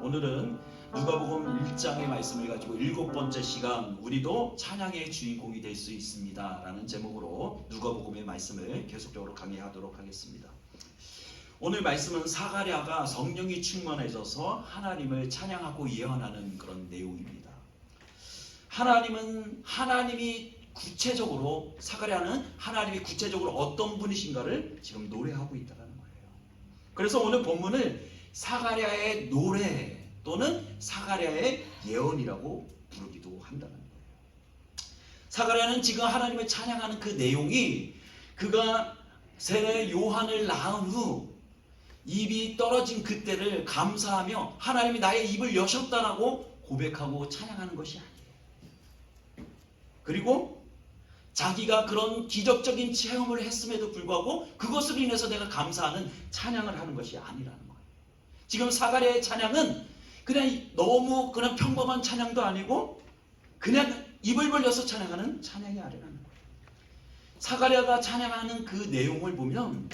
오늘은 누가복음 1장의 말씀을 가지고 7번째 시간 우리도 찬양의 주인공이 될 수 있습니다 라는 제목으로 누가복음의 말씀을 계속적으로 강의하도록 하겠습니다. 오늘 말씀은 사가랴가 성령이 충만해져서 하나님을 찬양하고 예언하는 그런 내용입니다. 하나님이 구체적으로, 사가랴는 하나님이 구체적으로 어떤 분이신가를 지금 노래하고 있다는 거예요. 그래서 오늘 본문을 사가랴의 노래 또는 사가랴의 예언이라고 부르기도 한다는 거예요. 사가랴는 지금 하나님을 찬양하는 그 내용이 그가 세례 요한을 낳은 후 입이 떨어진 그때를 감사하며 하나님이 나의 입을 여셨다라고 고백하고 찬양하는 것이 아니에요. 그리고 자기가 그런 기적적인 체험을 했음에도 불구하고 그것으로 인해서 내가 감사하는 찬양을 하는 것이 아니라는 거예요. 지금 사가랴의 찬양은 그냥 너무 그냥 평범한 찬양도 아니고 그냥 입을 벌려서 찬양하는 찬양이 아니라는 거예요. 사가랴가 찬양하는 그 내용을 보면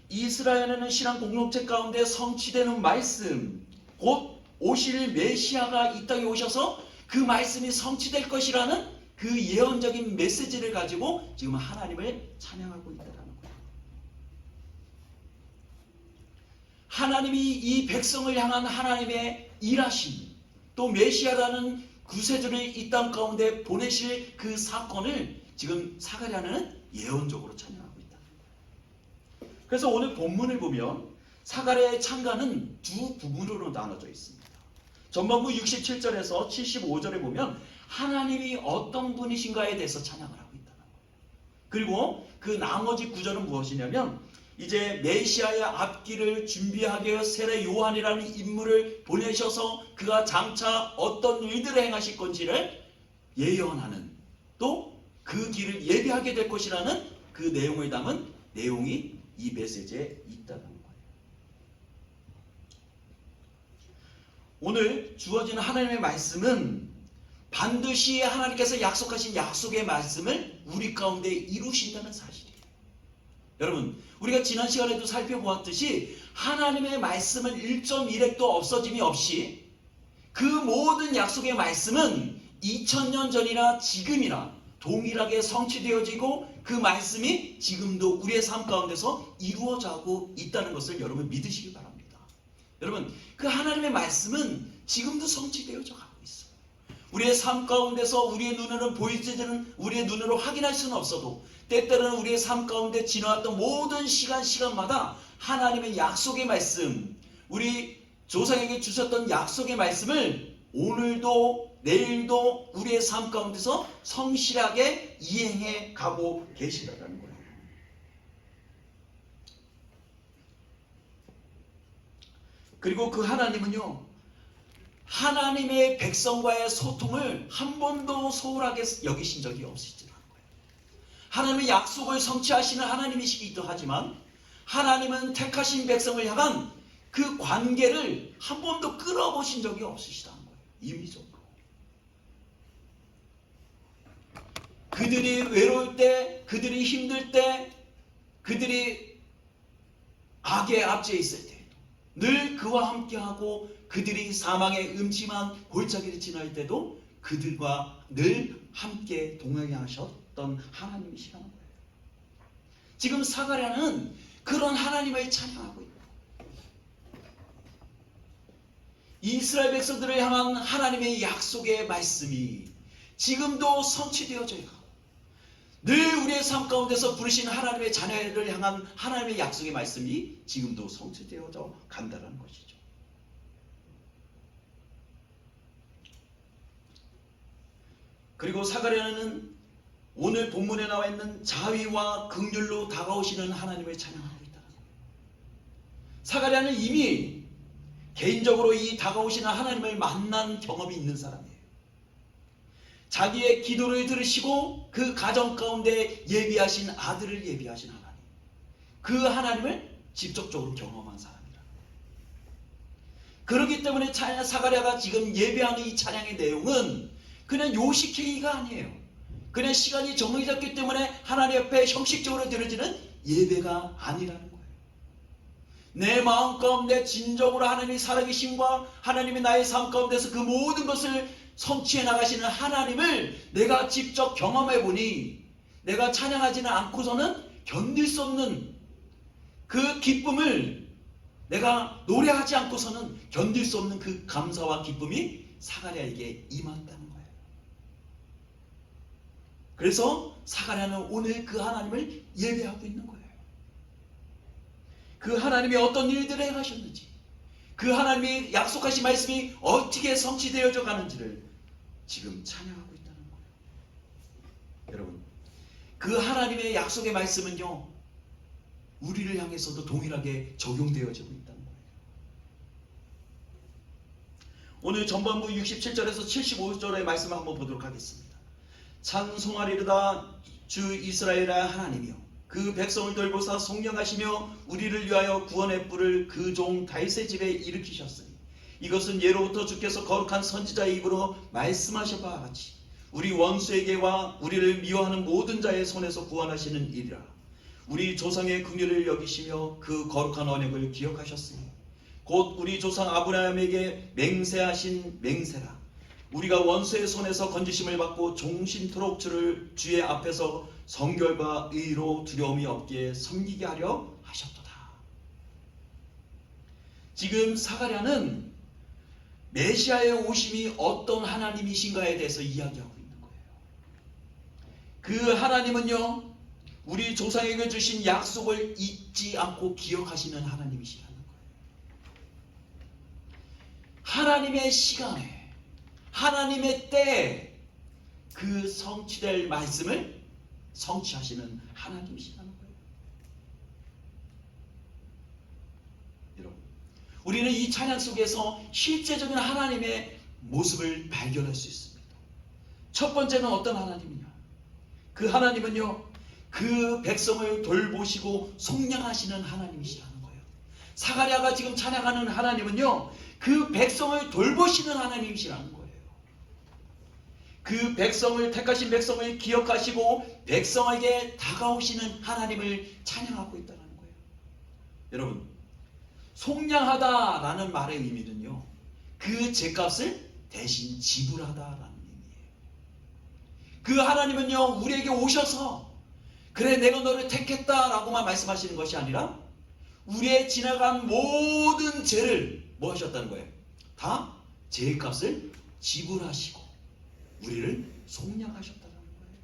이스라엘에는 신앙 공동체 가운데 성취되는 말씀, 곧 오실 메시아가 이 땅에 오셔서 그 말씀이 성취될 것이라는 그 예언적인 메시지를 가지고 지금 하나님을 찬양하고 있다는 거예요. 하나님이 이 백성을 향한 하나님의 일하심, 또 메시아라는 구세주를 이 땅 가운데 보내실 그 사건을 지금 사가랴는 예언적으로 찬양하고 있다. 그래서 오늘 본문을 보면 사가랴의 찬가는 두 부분으로 나눠져 있습니다. 전반부 67절에서 75절에 보면 하나님이 어떤 분이신가에 대해서 찬양을 하고 있다는 거예요. 그리고 그 나머지 구절은 무엇이냐면 이제 메시아의 앞길을 준비하게 하여 세례 요한이라는 인물을 보내셔서 그가 장차 어떤 일들을 행하실 건지를 예언하는, 또 그 길을 예비하게 될 것이라는 그 내용을 담은 내용이 이 메시지에 있다는 거예요. 오늘 주어진 하나님의 말씀은 반드시 하나님께서 약속하신 약속의 말씀을 우리 가운데 이루신다는 사실이에요. 여러분, 우리가 지난 시간에도 살펴보았듯이 하나님의 말씀은 1.1획도 없어짐이 없이 그 모든 약속의 말씀은 2000년 전이나 지금이나 동일하게 성취되어지고 그 말씀이 지금도 우리의 삶 가운데서 이루어지고 있다는 것을 여러분 믿으시기 바랍니다. 여러분, 그 하나님의 말씀은 지금도 성취되어져 가고 있어요. 우리의 삶 가운데서 우리의 눈으로는 보이지는, 우리의 눈으로 확인할 수는 없어도 때때로는 우리의 삶 가운데 지나왔던 모든 시간마다 하나님의 약속의 말씀, 우리 조상에게 주셨던 약속의 말씀을 오늘도 내일도 우리의 삶 가운데서 성실하게 이행해 가고 계시다는 거예요. 그리고 그 하나님은요, 하나님의 백성과의 소통을 한 번도 소홀하게 여기신 적이 없으시더라는 거예요. 하나님의 약속을 성취하시는 하나님이시기도 하지만 하나님은 택하신 백성을 향한 그 관계를 한 번도 끌어보신 적이 없으시다는 거예요. 임의적으로. 그들이 외로울 때, 그들이 힘들 때, 그들이 악의 압제에 있을 때 늘 그와 함께하고 그들이 사망의 음침한 골짜기를 지날 때도 그들과 늘 함께 동행하셨던 하나님이시라는 거예요. 지금 사가랴는 그런 하나님을 찬양하고 있고 이스라엘 백성들을 향한 하나님의 약속의 말씀이 지금도 성취되어져 있고 늘 우리의 삶 가운데서 부르신 하나님의 자녀를 향한 하나님의 약속의 말씀이 지금도 성취되어져 간다는 것이죠. 그리고 사가랴는 오늘 본문에 나와 있는 자위와 긍휼로 다가오시는 하나님을 찬양하고 있다는 거예요. 사가랴는 이미 개인적으로 이 다가오시는 하나님을 만난 경험이 있는 사람이에요. 자기의 기도를 들으시고 그 가정 가운데 예비하신 아들을 예비하신 하나님, 그 하나님을 직접적으로 경험한 사람이라. 그렇기 때문에 사가랴가 지금 예배하는 이 찬양의 내용은 그냥 요식행위가 아니에요. 그냥 시간이 정해졌기 때문에 하나님 앞에 형식적으로 드려지는 예배가 아니라는 거예요. 내 마음 가운데 진정으로 하나님이 살아계심과 하나님이 나의 삶 가운데서 그 모든 것을 성취해 나가시는 하나님을 내가 직접 경험해 보니 내가 찬양하지는 않고서는 견딜 수 없는 그 기쁨을, 내가 노래하지 않고서는 견딜 수 없는 그 감사와 기쁨이 사가랴에게 임했다는 거예요. 그래서 사가랴는 오늘 그 하나님을 예배하고 있는 거예요. 그 하나님이 어떤 일들을 행하셨는지, 그 하나님이 약속하신 말씀이 어떻게 성취되어져 가는지를 지금 찬양하고 있다는 거예요. 여러분, 그 하나님의 약속의 말씀은요, 우리를 향해서도 동일하게 적용되어지고 있다는 거예요. 오늘 전반부 67절에서 75절의 말씀을 한번 보도록 하겠습니다. 찬송하리로다 주 이스라엘의 하나님이여, 그 백성을 돌보사 속량하시며 우리를 위하여 구원의 뿔을 그 종 다윗의 집에 일으키셨으니 이것은 예로부터 주께서 거룩한 선지자의 입으로 말씀하신 바와 같이 우리 원수에게와 우리를 미워하는 모든 자의 손에서 구원하시는 일이라. 우리 조상의 긍휼을 여기시며 그 거룩한 언약을 기억하셨으니 곧 우리 조상 아브라함에게 맹세하신 맹세라. 우리가 원수의 손에서 건지심을 받고 종신토록 주의 앞에서 성결과 의로 두려움이 없게 섬기게 하려 하셨도다. 지금 사가랴는 메시아의 오심이 어떤 하나님이신가에 대해서 이야기하고 있는 거예요. 그 하나님은요, 우리 조상에게 주신 약속을 잊지 않고 기억하시는 하나님이시라는 거예요. 하나님의 시간에, 하나님의 때에 그 성취될 말씀을 성취하시는 하나님이시라는 거예요. 여러분, 우리는 이 찬양 속에서 실제적인 하나님의 모습을 발견할 수 있습니다. 첫 번째는 어떤 하나님이냐? 그 하나님은요, 그 백성을 돌보시고 속량하시는 하나님이시라는 거예요. 사가랴가 지금 찬양하는 하나님은요, 그 백성을 돌보시는 하나님이시라는 거예요. 그 백성을, 택하신 백성을 기억하시고 백성에게 다가오시는 하나님을 찬양하고 있다는 거예요. 여러분, 속량하다라는 말의 의미는요, 그 죄값을 대신 지불하다라는 의미예요. 그 하나님은요, 우리에게 오셔서 그래 내가 너를 택했다라고만 말씀하시는 것이 아니라 우리의 지나간 모든 죄를 뭐 하셨다는 거예요? 다 죄값을 지불하시고 우리를 속량하셨다는 거예요.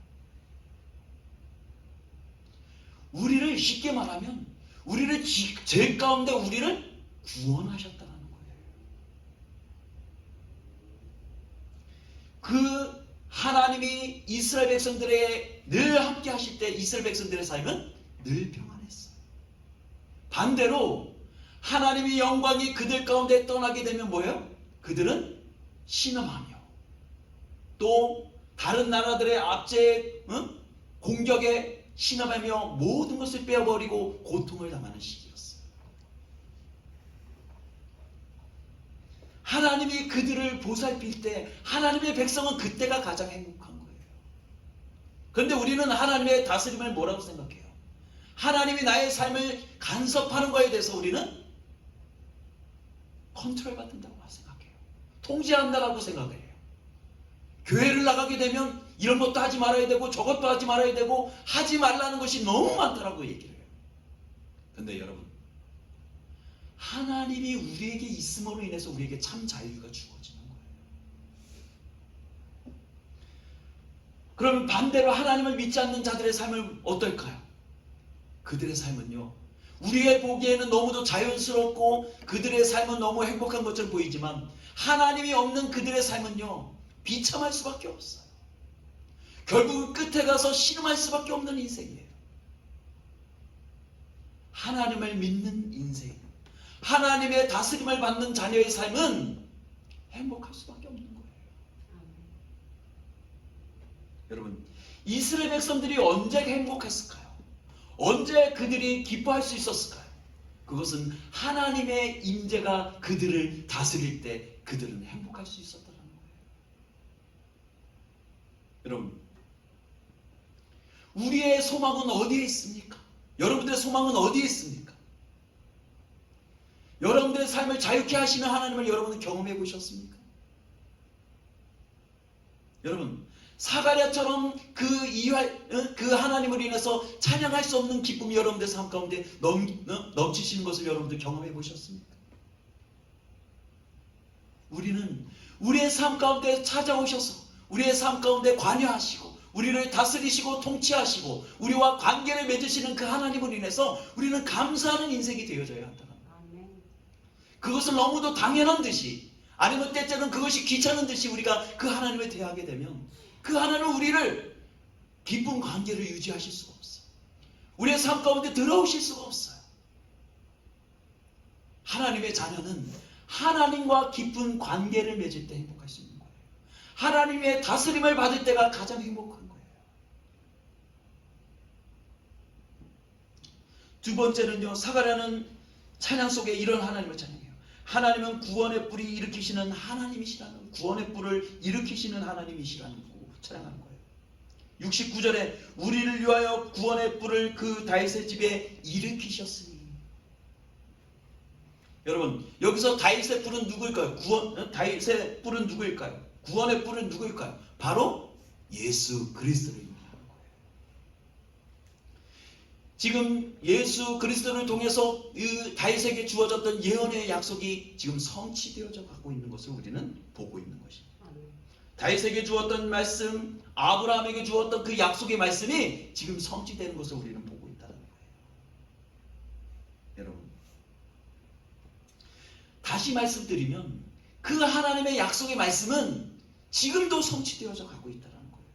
우리를 쉽게 말하면 우리를 죄 가운데 우리를 구원하셨다는 거예요. 그 하나님이 이스라엘 백성들의 늘 함께 하실 때 이스라엘 백성들의 삶은 늘 평안했어요. 반대로 하나님의 영광이 그들 가운데 떠나게 되면 뭐예요? 그들은 신음하며 또 다른 나라들의 압제, 공격에 신음하며 모든 것을 빼어버리고 고통을 당하는 시기였어요. 하나님이 그들을 보살필 때 하나님의 백성은 그때가 가장 행복한 거예요. 그런데 우리는 하나님의 다스림을 뭐라고 생각해요? 하나님이 나의 삶을 간섭하는 거에 대해서 우리는 컨트롤 받는다고 생각해요. 통제한다고 생각해요. 교회를 나가게 되면 이런 것도 하지 말아야 되고 저것도 하지 말아야 되고 하지 말라는 것이 너무 많다라고 얘기를 해요. 그런데 여러분, 하나님이 우리에게 있음으로 인해서 우리에게 참 자유가 주어지는 거예요. 그럼 반대로 하나님을 믿지 않는 자들의 삶은 어떨까요? 그들의 삶은요, 우리의 보기에는 너무도 자연스럽고 그들의 삶은 너무 행복한 것처럼 보이지만 하나님이 없는 그들의 삶은요, 비참할 수밖에 없어요. 결국은 끝에 가서 신음할 수밖에 없는 인생이에요. 하나님을 믿는 인생, 하나님의 다스림을 받는 자녀의 삶은 행복할 수밖에 없는 거예요. 여러분, 이스라엘 백성들이 언제 행복했을까요? 언제 그들이 기뻐할 수 있었을까요? 그것은 하나님의 임재가 그들을 다스릴 때 그들은 행복할 수 있었다는 거예요. 여러분, 우리의 소망은 어디에 있습니까? 여러분들의 소망은 어디에 있습니까? 여러분들의 삶을 자유케 하시는 하나님을 여러분은 경험해 보셨습니까? 여러분, 사가랴처럼 그 하나님을 인해서 찬양할 수 없는 기쁨이 여러분들 삶 가운데 넘치시는 것을 여러분들 경험해 보셨습니까? 우리는 우리의 삶 가운데 찾아오셔서 우리의 삶 가운데 관여하시고 우리를 다스리시고 통치하시고 우리와 관계를 맺으시는 그 하나님을 인해서 우리는 감사하는 인생이 되어져야 한다. 그것을 너무도 당연한 듯이 아니면 때때는 그것이 귀찮은 듯이 우리가 그 하나님을 대하게 되면 그 하나님은 우리를 기쁜 관계를 유지하실 수가 없어요. 우리의 삶 가운데 들어오실 수가 없어요. 하나님의 자녀는 하나님과 깊은 관계를 맺을 때 행복할 수 있는 거예요. 하나님의 다스림을 받을 때가 가장 행복한 거예요. 두 번째는요, 사가랴는 찬양 속에 이런 하나님을 찬양해요. 하나님은 구원의 뿔이 일으키시는 하나님이시라는, 구원의 뿔을 일으키시는 하나님이시라는 거 찬양하는 거예요. 69절에 우리를 위하여 구원의 뿔을 그 다윗의 집에 일으키셨으니. 여러분, 여기서 다윗의 뿔은 누구일까요? 다윗의 뿔은 누구일까요? 구원의 뿔은 누구일까요? 바로 예수 그리스도를 의미하는 거예요. 지금 예수 그리스도를 통해서 다윗에게 주어졌던 예언의 약속이 지금 성취되어져 가고 있는 것을 우리는 보고 있는 것입니다. 다윗에게 주었던 말씀, 아브라함에게 주었던 그 약속의 말씀이 지금 성취되는 것을 우리는 보고 있다는 거예요. 여러분, 다시 말씀드리면 그 하나님의 약속의 말씀은 지금도 성취되어져 가고 있다는 거예요.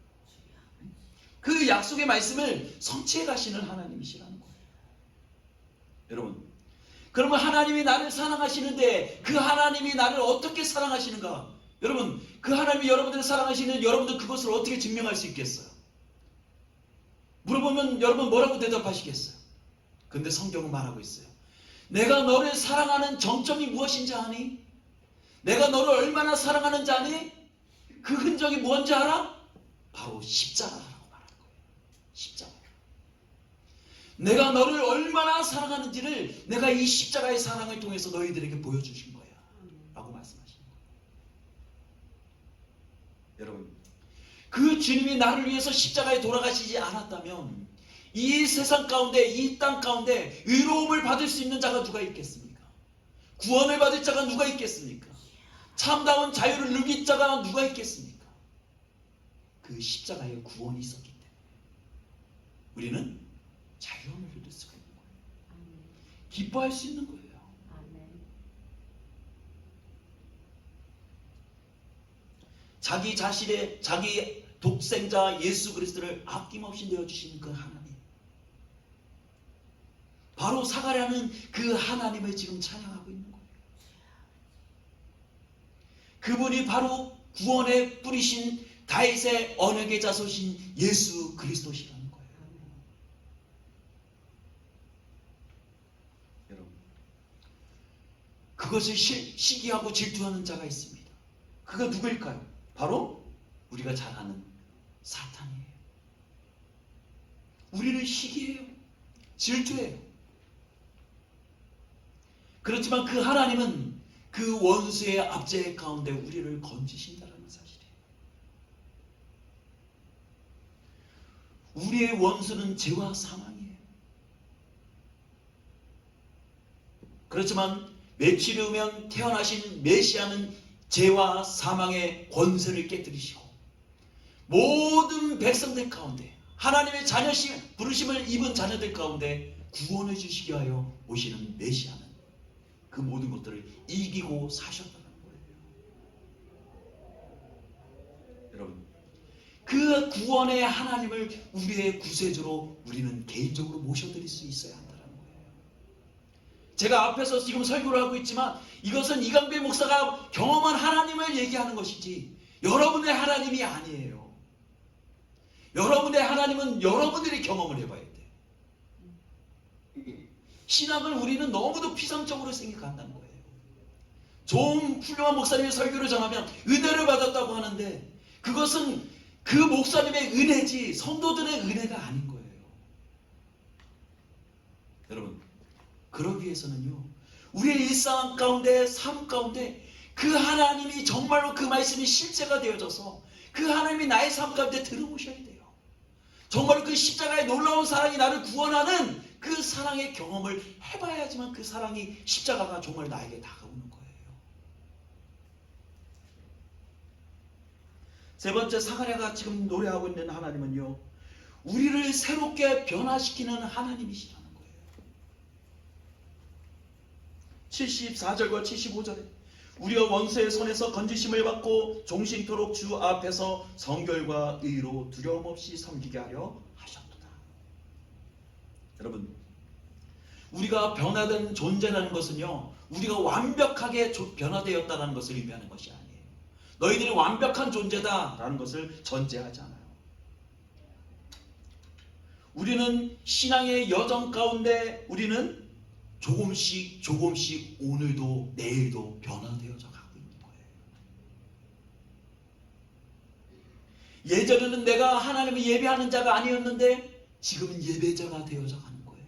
그 약속의 말씀을 성취해 가시는 하나님이시라는 거예요. 여러분, 그러면 하나님이 나를 사랑하시는데 그 하나님이 나를 어떻게 사랑하시는가? 여러분, 그 하나님이 여러분들을 사랑하시는 여러분들 그것을 어떻게 증명할 수 있겠어요? 물어보면 여러분 뭐라고 대답하시겠어요? 근데 성경은 말하고 있어요. 내가 너를 사랑하는 정점이 무엇인지 아니? 내가 너를 얼마나 사랑하는지 아니? 그 흔적이 뭔지 알아? 바로 십자가라고 말하는 거예요. 십자가. 내가 너를 얼마나 사랑하는지를 내가 이 십자가의 사랑을 통해서 너희들에게 보여주신 거야 라고 말씀하시는 거예요. 여러분, 그 주님이 나를 위해서 십자가에 돌아가시지 않았다면 이 세상 가운데, 이 땅 가운데 의로움을 받을 수 있는 자가 누가 있겠습니까? 구원을 받을 자가 누가 있겠습니까? 참다운 자유를 누릴 자가 누가 있겠습니까? 그 십자가에 구원이 있었기 때문에 우리는 자유함을 누릴 수가 있는 거예요. 기뻐할 수 있는 거예요. 자기 자신의, 자기 독생자 예수 그리스도를 아낌없이 내어주시는 그 하나님, 바로 사가랴는 그 하나님을 지금 찬양하고 있는 거예요. 그분이 바로 구원의 뿌리신 다윗의 언약의 자손이신 예수 그리스도시라는 거예요. 여러분, 그것을 시기하고 질투하는 자가 있습니다. 그가 누구일까요? 바로 우리가 잘 아는 사탄이에요. 우리를 시기해요. 질투해요. 그렇지만 그 하나님은 그 원수의 압제 가운데 우리를 건지신다는 사실이에요. 우리의 원수는 죄와 사망이에요. 그렇지만 며칠 후면 태어나신 메시아는 죄와 사망의 권세를 깨뜨리시고 모든 백성들 가운데 하나님의 자녀심, 부르심을 입은 자녀들 가운데 구원을 주시기 위하여 오시는 메시아는 그 모든 것들을 이기고 사셨다는 거예요. 여러분, 그 구원의 하나님을 우리의 구세주로 우리는 개인적으로 모셔드릴 수 있어야 한다는 거예요. 제가 앞에서 지금 설교를 하고 있지만 이것은 이강배 목사가 경험한 하나님을 얘기하는 것이지 여러분의 하나님이 아니에요. 여러분의 하나님은 여러분들이 경험을 해봐야 돼. 신학을 우리는 너무도 피상적으로 생각한다는 거예요. 좋은 훌륭한 목사님의 설교를 전하면 은혜를 받았다고 하는데 그것은 그 목사님의 은혜지 성도들의 은혜가 아닌 거예요. 여러분, 그러기 위해서는요, 우리의 일상 가운데, 삶 가운데 그 하나님이 정말로 그 말씀이 실제가 되어져서 그 하나님이 나의 삶 가운데 들어오셔야 돼요. 정말로 그 십자가의 놀라운 사랑이 나를 구원하는 그 사랑의 경험을 해봐야지만 그 사랑이, 십자가가 정말 나에게 다가오는 거예요. 세 번째, 사가랴가 지금 노래하고 있는 하나님은요, 우리를 새롭게 변화시키는 하나님이시라는 거예요. 74절과 75절에 우리가 원수의 손에서 건지심을 받고 종신토록 주 앞에서 성결과 의로 두려움 없이 섬기게 하려 하셨도다. 여러분, 우리가 변화된 존재라는 것은요, 우리가 완벽하게 변화되었다는 것을 의미하는 것이 아니에요. 너희들이 완벽한 존재다라는 것을 전제하지 않아요. 우리는 신앙의 여정 가운데 우리는 조금씩 오늘도 내일도 변화되어져 가고 있는 거예요. 예전에는 내가 하나님을 예배하는 자가 아니었는데 지금은 예배자가 되어져 가는 거예요.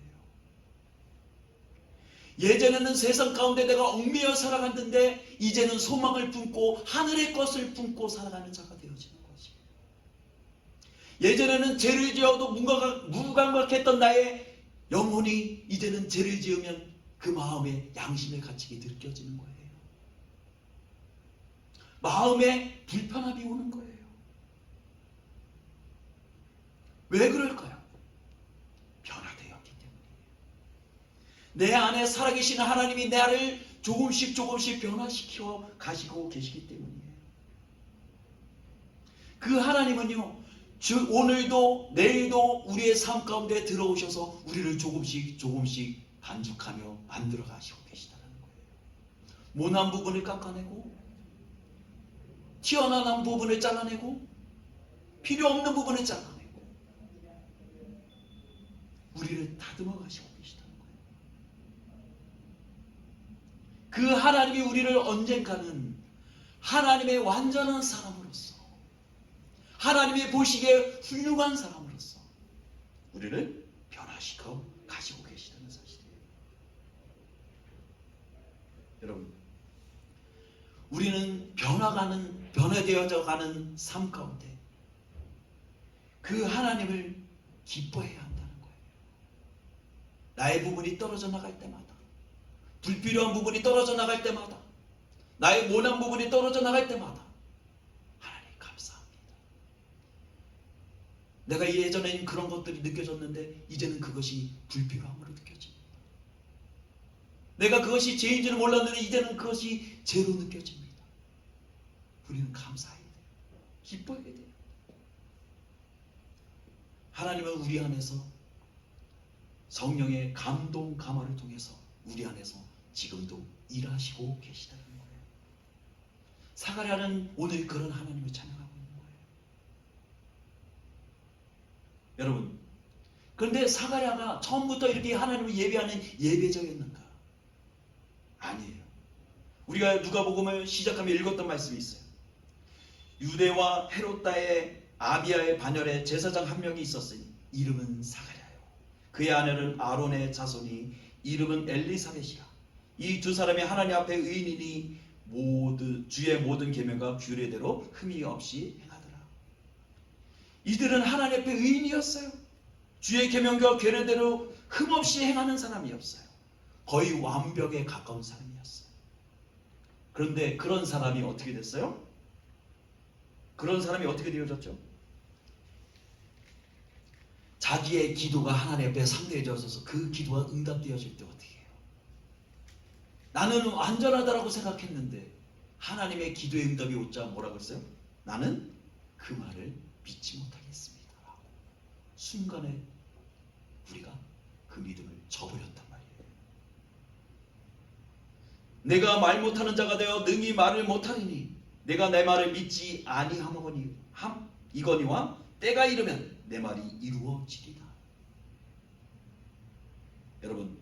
예전에는 세상 가운데 내가 얽매여 살아갔는데 이제는 소망을 품고 하늘의 것을 품고 살아가는 자가 되어지는 거지. 예전에는 죄를 지어도 무감각했던 나의 영혼이 이제는 죄를 지으면 그 마음에 양심의 가책이 느껴지는 거예요. 마음에 불편함이 오는 거예요. 왜 그럴까요? 변화되었기 때문이에요. 내 안에 살아계시는 하나님이 나를 조금씩 변화시켜 가시고 계시기 때문이에요. 그 하나님은요, 오늘도 내일도 우리의 삶 가운데 들어오셔서 우리를 조금씩 반죽하며 만들어 가시고 계시다는 거예요. 모난 부분을 깎아내고 튀어나온 부분을 잘라내고 필요 없는 부분을 잘라내고 우리를 다듬어 가시고 계시다는 거예요. 그 하나님이 우리를 언젠가는 하나님의 완전한 사람으로서, 하나님이 보시기에 훌륭한 사람으로서 우리를 변화시켜 가시고 계시다는 사실이에요. 여러분, 우리는 변화되어져 가는 삶 가운데 그 하나님을 기뻐해야 한다는 거예요. 나의 부분이 떨어져 나갈 때마다, 불필요한 부분이 떨어져 나갈 때마다, 나의 모난 부분이 떨어져 나갈 때마다 하나님 감사합니다. 내가 예전에는 그런 것들이 느껴졌는데 이제는 그것이 불필요함으로 느껴집니다. 내가 그것이 죄인지는 몰랐는데 이제는 그것이 죄로 느껴집니다. 우리는 감사해야 돼요. 기뻐해야 돼요. 하나님은 우리 안에서 성령의 감동 감화를 통해서 우리 안에서 지금도 일하시고 계시다는 거예요. 사가랴는 오늘 그런 하나님을 찬양하고 있는 거예요. 여러분, 그런데 사가랴가 처음부터 이렇게 하나님을 예배하는 예배자였는가? 아니에요. 우리가 누가복음을 시작하며 읽었던 말씀이 있어요. 유대와 헤롯다의 아비야의 반열에 제사장 한 명이 있었으니 이름은 사가랴요. 그의 아내는 아론의 자손이 이름은 엘리사벳이라. 이 두 사람이 하나님 앞에 의인이니 주의 모든 계명과 규례대로 흠이 없이 행하더라. 이들은 하나님 앞에 의인이었어요. 주의 계명과 규례대로 흠 없이 행하는 사람이었어요. 거의 완벽에 가까운 사람이었어요. 그런데 그런 사람이 어떻게 됐어요? 그런 사람이 어떻게 되어졌죠? 자기의 기도가 하나님 앞에 상대해져서 그 기도가 응답되어질 때 어떻게 해요? 나는 완전하다라고 생각했는데 하나님의 기도의 응답이 오자 뭐라고 했어요? 나는 그 말을 믿지 못하겠습니다 라고 순간에 우리가 그 믿음을 저버렸단 말이에요. 내가 말 못하는 자가 되어 능히 말을 못하리니 내가 내 말을 믿지 아니하거니와 때가 이르면 내 말이 이루어지리라. 여러분,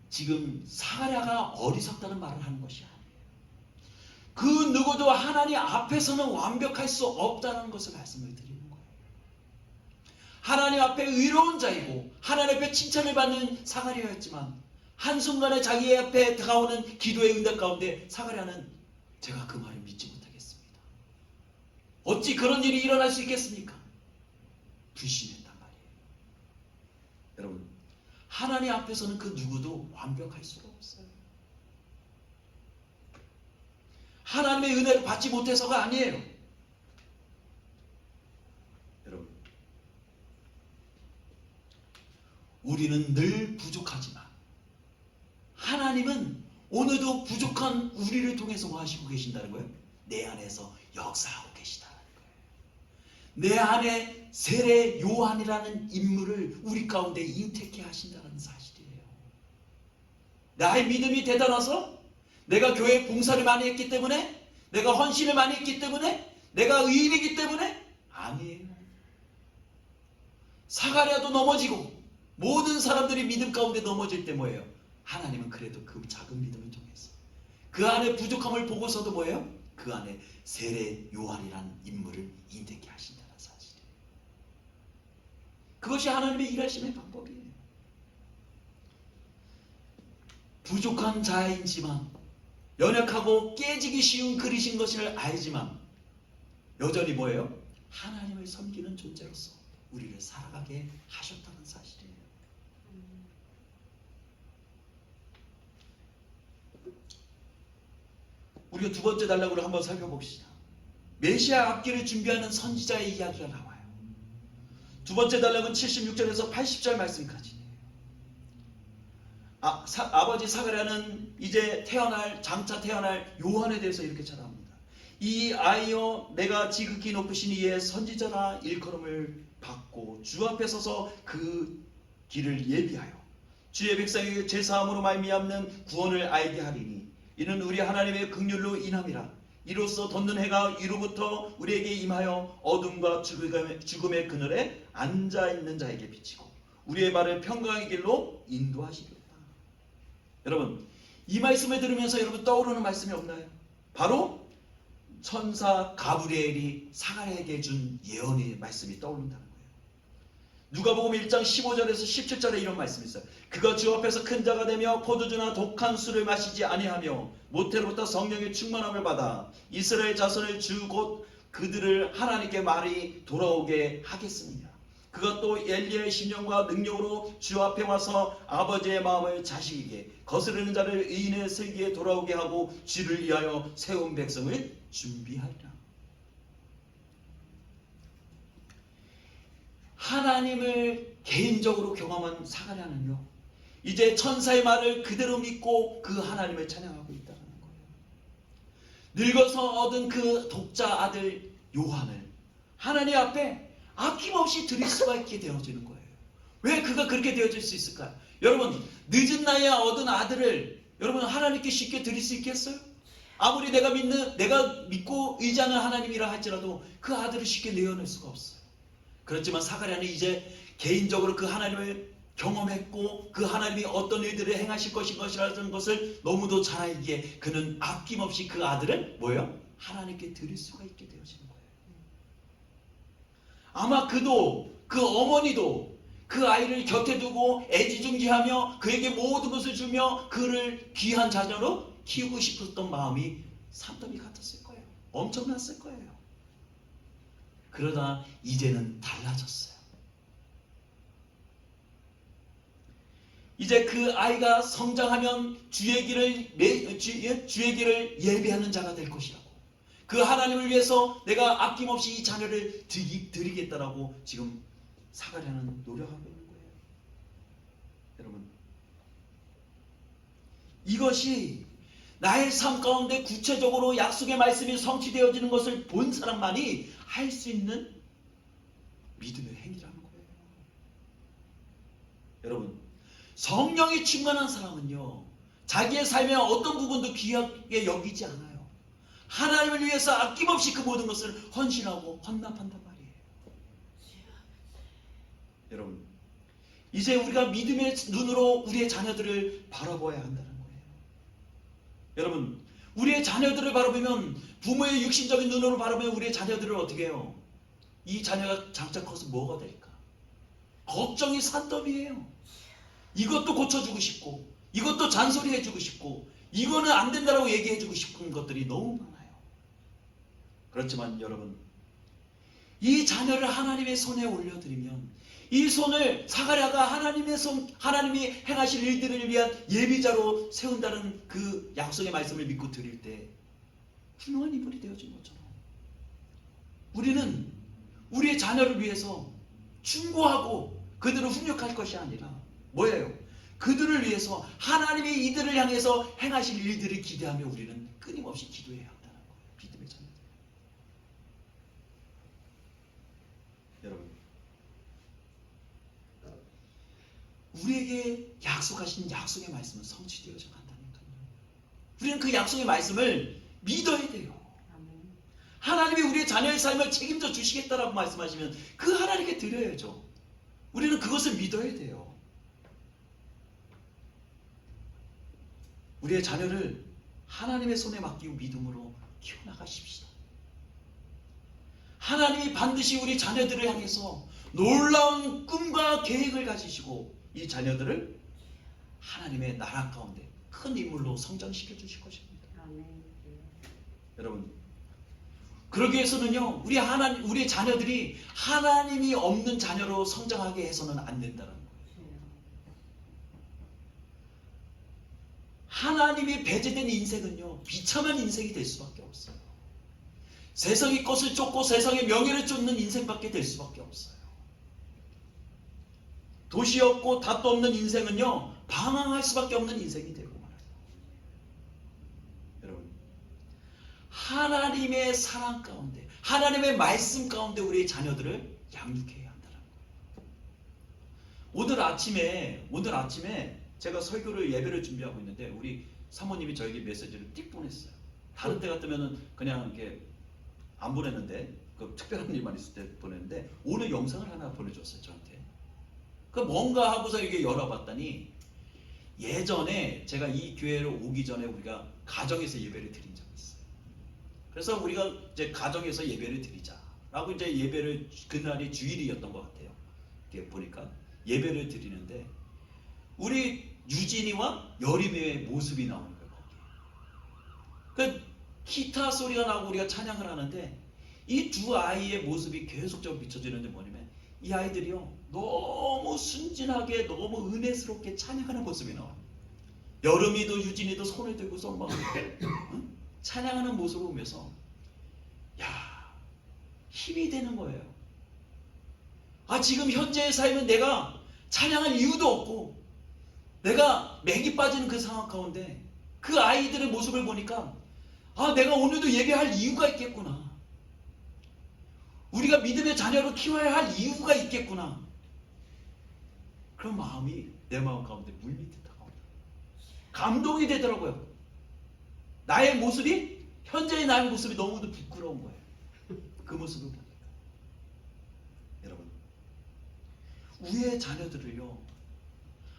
지금 사가랴가 어리석다는 말을 하는 것이 아니에요. 그 누구도 하나님 앞에서는 완벽할 수 없다는 것을 말씀을 드리는 거예요. 하나님 앞에 의로운 자이고 하나님 앞에 칭찬을 받는 사가랴였지만 한순간에 자기 앞에 다가오는 기도의 응답 가운데 사가랴는 제가 그 말을 믿지 못하겠습니다. 어찌 그런 일이 일어날 수 있겠습니까? 불신했단 말이에요. 여러분, 하나님 앞에서는 그 누구도 완벽할 수가 없어요. 하나님의 은혜를 받지 못해서가 아니에요. 여러분, 우리는 늘 부족하지만 하나님은 오늘도 부족한 우리를 통해서 뭐 하시고 계신다는 거예요? 내 안에서 역사하고 계시다는 거예요. 내 안에 세례 요한이라는 인물을 우리 가운데 인택해 하신다는 사실이에요. 나의 믿음이 대단해서 내가 교회 봉사를 많이 했기 때문에, 내가 헌신을 많이 했기 때문에, 내가 의인이기 때문에 아니에요. 사가랴도 넘어지고 모든 사람들이 믿음 가운데 넘어질 때 뭐예요? 하나님은 그래도 그 작은 믿음을 통해서 그 안에 부족함을 보고서도 뭐예요? 그 안에 세례 요한이라는 인물을 인택해 하신다는 사실이에요. 그것이 하나님의 일하심의 방법이에요. 부족한 자이지만, 연약하고 깨지기 쉬운 그릇인 것을 알지만 여전히 뭐예요? 하나님을 섬기는 존재로서 우리를 살아가게 하셨다는 사실이에요. 우리가 두 번째 단락으로 한번 살펴봅시다. 메시아 앞길을 준비하는 선지자의 이야기가 나와요. 두 번째 단락은 76절에서 80절 말씀까지예요. 아버지 사가랴는 이제 장차 태어날 요한에 대해서 이렇게 전합니다. 이 아이여, 내가 지극히 높으신 이의 선지자라 일컬음을 받고 주 앞에 서서 그 길을 예비하여 주의 백성에게 제사함으로 말미암는 구원을 알게 하리니 이는 우리 하나님의 긍휼로 인함이라. 이로써 돋는 해가 위로부터 우리에게 임하여 어둠과 죽음의 그늘에 앉아있는 자에게 비치고 우리의 발을 평강의 길로 인도하시리로다. 여러분, 이 말씀을 들으면서 여러분 떠오르는 말씀이 없나요? 바로 천사 가브리엘이 사가랴에게 준 예언의 말씀이 떠오른다는 거예요. 누가복음 1장 15절에서 17절에 이런 말씀이 있어요. 그가 주 앞에서 큰 자가 되며 포도주나 독한 술을 마시지 아니하며 모태로부터 성령의 충만함을 받아 이스라엘 자손을 주 곧 그들을 하나님께 말이 돌아오게 하겠습니다. 그가 또 엘리야의 심령과 능력으로 주 앞에 와서 아버지의 마음을 자식에게 거스르는 자를 의인의 슬기에 돌아오게 하고 주를 위하여 세운 백성을 준비하리라. 하나님을 개인적으로 경험한 사가랴는요, 이제 천사의 말을 그대로 믿고 그 하나님을 찬양하고 있다는 거예요. 늙어서 얻은 그 독자 아들 요한을 하나님 앞에 아낌없이 드릴 수가 있게 되어지는 거예요. 왜 그가 그렇게 되어질 수 있을까요? 여러분, 늦은 나이에 얻은 아들을 여러분 하나님께 쉽게 드릴 수 있겠어요? 아무리 내가 믿고 의지하는 하나님이라 할지라도 그 아들을 쉽게 내어낼 수가 없어요. 그렇지만 사가랴는 이제 개인적으로 그 하나님을 경험했고 그 하나님이 어떤 일들을 행하실 것이라는 것을 너무도 잘 알기에 그는 아낌없이 그 아들을 뭐예요? 하나님께 드릴 수가 있게 되어지는 거예요. 아마 그도, 그 어머니도 그 아이를 곁에 두고 애지중지하며 그에게 모든 것을 주며 그를 귀한 자녀로 키우고 싶었던 마음이 산더미 같았을 거예요. 엄청났을 거예요. 그러나 이제는 달라졌어요. 이제 그 아이가 성장하면 주의 길을 예비하는 자가 될 것이라고, 그 하나님을 위해서 내가 아낌없이 이 자녀를 드리겠다라고 지금 사가랴는 노력하고 있는 거예요. 여러분, 이것이 나의 삶 가운데 구체적으로 약속의 말씀이 성취되어지는 것을 본 사람만이 할 수 있는 믿음의 행위라는 거예요. 여러분, 성령이 충만한 사람은요, 자기의 삶의 어떤 부분도 귀하게 여기지 않아요. 하나님을 위해서 아낌없이 그 모든 것을 헌신하고 헌납한단 말이에요. 여러분, 이제 우리가 믿음의 눈으로 우리의 자녀들을 바라봐야 한다는 거예요. 여러분, 우리의 자녀들을 바라보면, 부모의 육신적인 눈으로 바라보면 우리의 자녀들을 어떻게 해요? 이 자녀가 장차 커서 뭐가 될까? 걱정이 산더미예요. 이것도 고쳐주고 싶고 이것도 잔소리해주고 싶고 이거는 안 된다라고 얘기해주고 싶은 것들이 너무 많아요. 그렇지만 여러분, 이 자녀를 하나님의 손에 올려드리면 이 손을 사가랴가 하나님이 행하실 일들을 위한 예비자로 세운다는 그 약속의 말씀을 믿고 드릴 때 훌륭한 인물이 되어진 것처럼 우리는 우리의 자녀를 위해서 충고하고 그들을 훈육할 것이 아니라 뭐예요? 그들을 위해서 하나님이 이들을 향해서 행하실 일들을 기대하며 우리는 끊임없이 기도해야 한다는 거예요. 믿음의 자녀들. 여러분, 우리에게 약속하신 약속의 말씀은 성취되어져 간다니까요. 우리는 그 약속의 말씀을 믿어야 돼요. 하나님이 우리의 자녀의 삶을 책임져 주시겠다라고 말씀하시면 그 하나님께 드려야죠. 우리는 그것을 믿어야 돼요. 우리의 자녀를 하나님의 손에 맡기고 믿음으로 키워나가십시다. 하나님이 반드시 우리 자녀들을 향해서 놀라운 꿈과 계획을 가지시고 이 자녀들을 하나님의 나라 가운데 큰 인물로 성장시켜 주실 것입니다. 여러분, 그러기 위해서는요, 우리 자녀들이 하나님이 없는 자녀로 성장하게 해서는 안 된다는 거예요. 하나님이 배제된 인생은요, 비참한 인생이 될 수밖에 없어요. 세상의 것을 쫓고 세상의 명예를 쫓는 인생밖에 될 수밖에 없어요. 도시 없고 답도 없는 인생은요, 방황할 수밖에 없는 인생이 되고 말아요. 여러분, 하나님의 사랑 가운데, 하나님의 말씀 가운데 우리의 자녀들을 양육해야 한다는 거예요. 오늘 아침에 제가 설교를 예배를 준비하고 있는데 우리 사모님이 저에게 메시지를 띡 보냈어요. 다른 때 같으면은 그냥 이렇게 안 보냈는데 그 특별한 일만 있을 때 보냈는데 오늘 영상을 하나 보내줬어요, 저한테. 그 뭔가 하고서 이게 열어봤더니 예전에 제가 이 교회로 오기 전에 우리가 가정에서 예배를 드린 적이 있어요. 그래서 우리가 이제 가정에서 예배를 드리자라고 이제 예배를, 그날이 주일이었던 것 같아요. 이렇게 보니까 예배를 드리는데 우리 유진이와 여림의 모습이 나오는 거예요. 그 기타 소리가 나고 우리가 찬양을 하는데 이 두 아이의 모습이 계속적으로 비춰지는데 뭐냐면 이 아이들이요, 너무 순진하게 너무 은혜스럽게 찬양하는 모습이 나와요. 여름이도 유진이도 손을 들고서 막 찬양하는 모습을 보면서 야, 힘이 되는 거예요. 아, 지금 현재의 삶은 내가 찬양할 이유도 없고 내가 맥이 빠지는 그 상황 가운데 그 아이들의 모습을 보니까 아, 내가 오늘도 예배할 이유가 있겠구나. 우리가 믿음의 자녀로 키워야 할 이유가 있겠구나. 그런 마음이 내 마음 가운데 물밑에 다가옵니다. 감동이 되더라고요. 나의 모습이, 현재의 나의 모습이 너무도 부끄러운 거예요. 그 모습을 보니까. 여러분, 우리의 자녀들을요,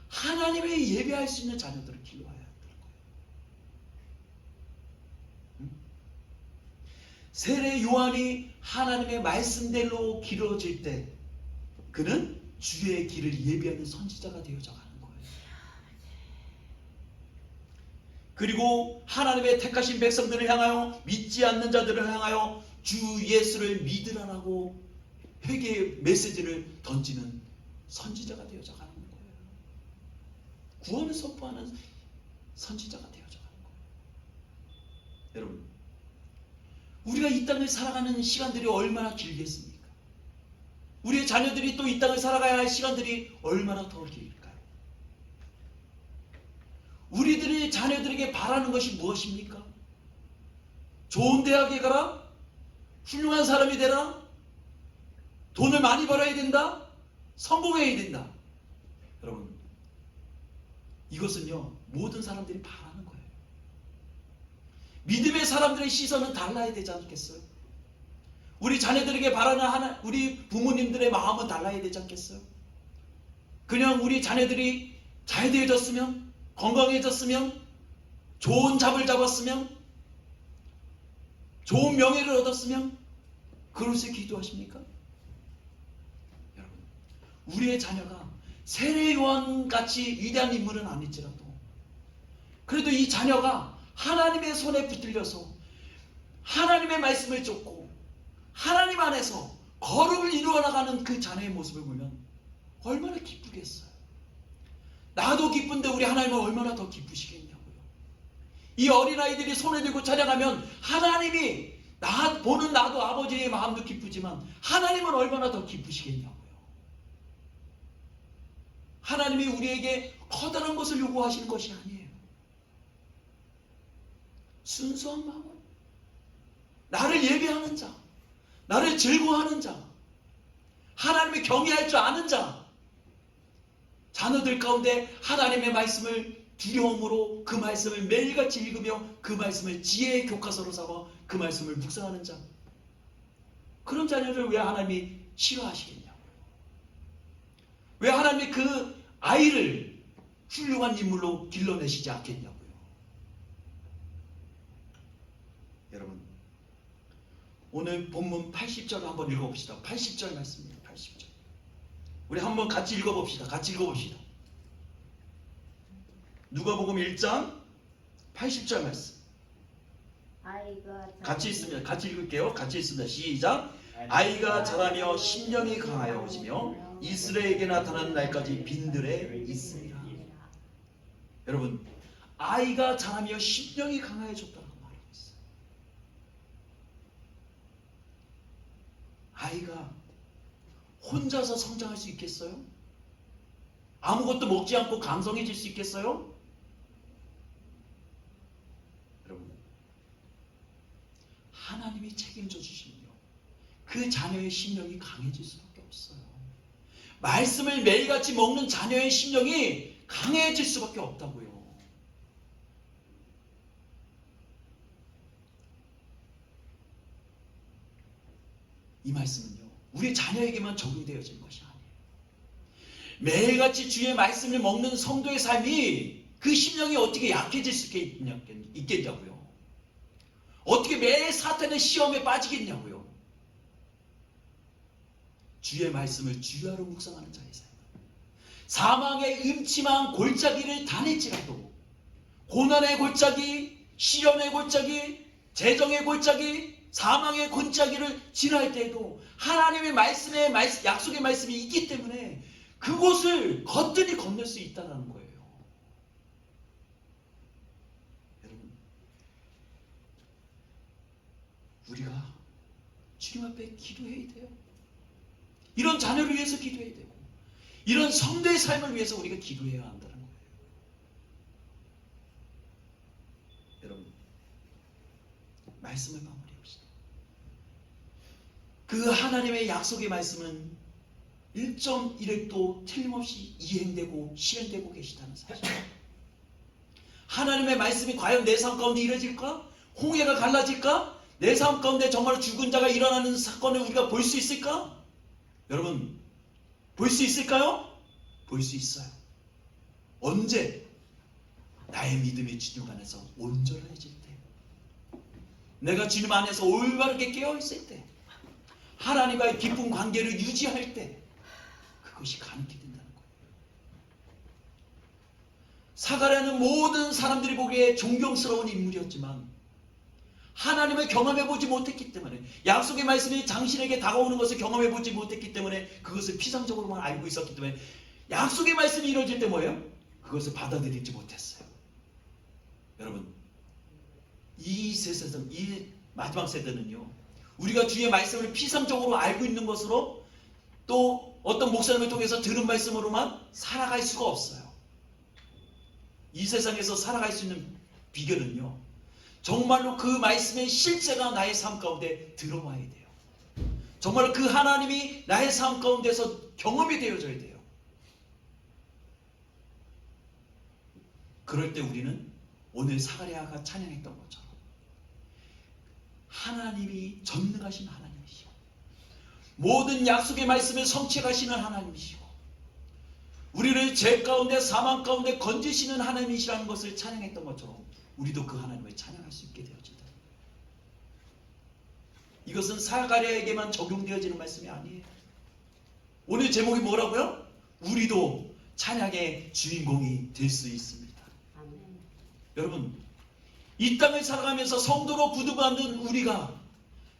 하나님의 예배할 수 있는 자녀들을 키워야 한다는 거예요. 세례 요한이 하나님의 말씀대로 길어질 때 그는 주의 길을 예비하는 선지자가 되어져 가는 거예요. 그리고 하나님의 택하신 백성들을 향하여, 믿지 않는 자들을 향하여 주 예수를 믿으라라고 회개의 메시지를 던지는 선지자가 되어져 가는 거예요. 구원을 선포하는 선지자가 되어져 가는 거예요. 여러분, 우리가 이 땅을 살아가는 시간들이 얼마나 길겠습니까? 우리의 자녀들이 또 이 땅을 살아가야 할 시간들이 얼마나 더 길까요? 우리들의 자녀들에게 바라는 것이 무엇입니까? 좋은 대학에 가라? 훌륭한 사람이 되라? 돈을 많이 벌어야 된다? 성공해야 된다? 여러분, 이것은요, 모든 사람들이 바라는 거예요. 믿음의 사람들의 시선은 달라야 되지 않겠어요? 우리 자녀들에게 바라는 우리 부모님들의 마음은 달라야 되지 않겠어요? 그냥 우리 자녀들이 잘 되어졌으면, 건강해졌으면, 좋은 잡을 잡았으면, 좋은 명예를 얻었으면 그것을 기도하십니까? 여러분, 우리의 자녀가 세례 요한같이 위대한 인물은 아닐지라도 그래도 이 자녀가 하나님의 손에 붙들려서 하나님의 말씀을 쫓고 하나님 안에서 거룩을 이루어 나가는 그 자녀의 모습을 보면 얼마나 기쁘겠어요. 나도 기쁜데 우리 하나님은 얼마나 더 기쁘시겠냐고요. 이 어린아이들이 손에 들고 찬양하면 하나님이 보는 나도 아버지의 마음도 기쁘지만 하나님은 얼마나 더 기쁘시겠냐고요. 하나님이 우리에게 커다란 것을 요구하시는 것이 아니에요. 순수한 마음, 나를 예배하는 자, 나를 즐거워하는 자, 하나님을 경외할 줄 아는 자, 자녀들 가운데 하나님의 말씀을 두려움으로 그 말씀을 매일같이 읽으며 그 말씀을 지혜의 교과서로 삼아 그 말씀을 묵상하는 자, 그런 자녀를 왜 하나님이 싫어하시겠냐고요. 왜 하나님이 그 아이를 훌륭한 인물로 길러내시지 않겠냐고요. 여러분, 오늘 본문 80절을 한번 읽어봅시다. 80절 말씀입니다. 80절. 우리 한번 같이 읽어봅시다. 같이 읽어봅시다. 누가복음 1장 80절 말씀. 같이 있습니다. 같이 읽을게요. 같이 있습니다. 시작. 아이가 자라며 심령이 강하여지며 이스라엘에게 나타나는 날까지 빈들에 있으리라. 여러분, 아이가 자라며 심령이 강하여졌다고 말하고 있어요. 아이가 혼자서 성장할 수 있겠어요? 아무것도 먹지 않고 강성해질 수 있겠어요? 여러분, 하나님이 책임져 주시며 그 자녀의 심령이 강해질 수밖에 없어요. 말씀을 매일같이 먹는 자녀의 심령이 강해질 수밖에 없다고요. 이 말씀은요, 우리 자녀에게만 적용되어지는 것이 아니에요. 매일같이 주의 말씀을 먹는 성도의 삶이 그 심령이 어떻게 약해질 수 있겠냐고요. 어떻게 매일 사탄의 시험에 빠지겠냐고요. 주의 말씀을 주야로 묵상하는 자의 삶. 사망의 음침한 골짜기를 다닐지라도, 고난의 골짜기, 시련의 골짜기, 재정의 골짜기, 사망의 골짜기를 지날 때에도 하나님의 말씀에 약속의 말씀이 있기 때문에 그곳을 거뜬히 건널 수 있다는 거예요. 여러분, 우리가 주님 앞에 기도해야 돼요. 이런 자녀를 위해서 기도해야 되고, 이런 성도의 삶을 위해서 우리가 기도해야 한다는 거예요. 여러분, 말씀을 마무리합시다. 그 하나님의 약속의 말씀은 1.1획도 틀림없이 이행되고 실행되고 계시다는 사실. 하나님의 말씀이 과연 내 삶 가운데 이루어질까? 홍해가 갈라질까? 내 삶 가운데 정말 죽은 자가 일어나는 사건을 우리가 볼 수 있을까? 여러분, 볼 수 있을까요? 볼 수 있어요. 언제? 나의 믿음이 주님 안에서 온전해질 때, 내가 주님 안에서 올바르게 깨어있을 때, 하나님과의 깊은 관계를 유지할 때, 그것이 가능하게 된다는 거예요. 사가랴는 모든 사람들이 보기에 존경스러운 인물이었지만 하나님을 경험해보지 못했기 때문에, 약속의 말씀이 당신에게 다가오는 것을 경험해보지 못했기 때문에, 그것을 피상적으로만 알고 있었기 때문에 약속의 말씀이 이루어질 때 뭐예요? 그것을 받아들이지 못했어요. 여러분, 이 세상, 이 마지막 세대는요, 우리가 주의 말씀을 피상적으로 알고 있는 것으로, 또 어떤 목사님을 통해서 들은 말씀으로만 살아갈 수가 없어요. 이 세상에서 살아갈 수 있는 비결은요, 정말로 그 말씀의 실제가 나의 삶 가운데 들어와야 돼요. 정말로 그 하나님이 나의 삶 가운데서 경험이 되어져야 돼요. 그럴 때 우리는 오늘 사가랴가 찬양했던 것처럼 하나님이 전능하신 하나님이시고, 모든 약속의 말씀을 성취하시는 하나님이시고, 우리를 죄 가운데 사망 가운데 건지시는 하나님이시라는 것을 찬양했던 것처럼 우리도 그 하나님을 찬양할 수 있게 되어진다. 이것은 사가랴에게만 적용되어지는 말씀이 아니에요. 오늘 제목이 뭐라고요? 우리도 찬양의 주인공이 될 수 있습니다. 아멘. 여러분, 이 땅을 살아가면서 성도로 부름받는 우리가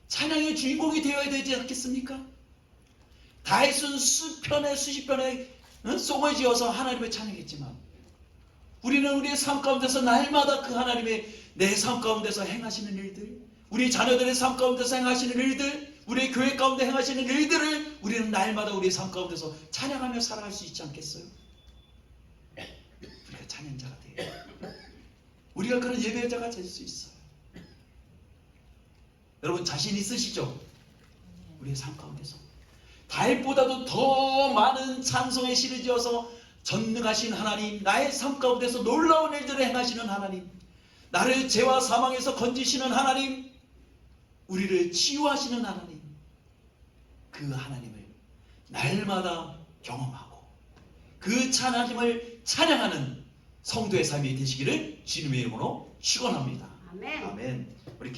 찬양의 주인공이 되어야 되지 않겠습니까? 다윗은 수십 편의 송을 지어서 하나님을 찬양했지만 우리는 우리의 삶 가운데서 날마다 그 하나님의 내 삶 가운데서 행하시는 일들, 우리 자녀들의 삶 가운데서 행하시는 일들, 우리의 교회 가운데 행하시는 일들을 우리는 날마다 우리의 삶 가운데서 찬양하며 살아갈 수 있지 않겠어요? 우리가 찬양자가 돼요. 우리가 그런 예배자가 될 수 있어요. 여러분 자신 있으시죠? 우리의 삶 가운데서 다윗보다도 더 많은 찬송의 시를 지어서 전능하신 하나님, 나의 삶 가운데서 놀라운 일들을 행하시는 하나님, 나를 죄와 사망에서 건지시는 하나님, 우리를 치유하시는 하나님, 그 하나님을 날마다 경험하고 그 하나님을 찬양하는 성도의 삶이 되시기를 주님의 이름으로 축원합니다. 아멘. 아멘. 우리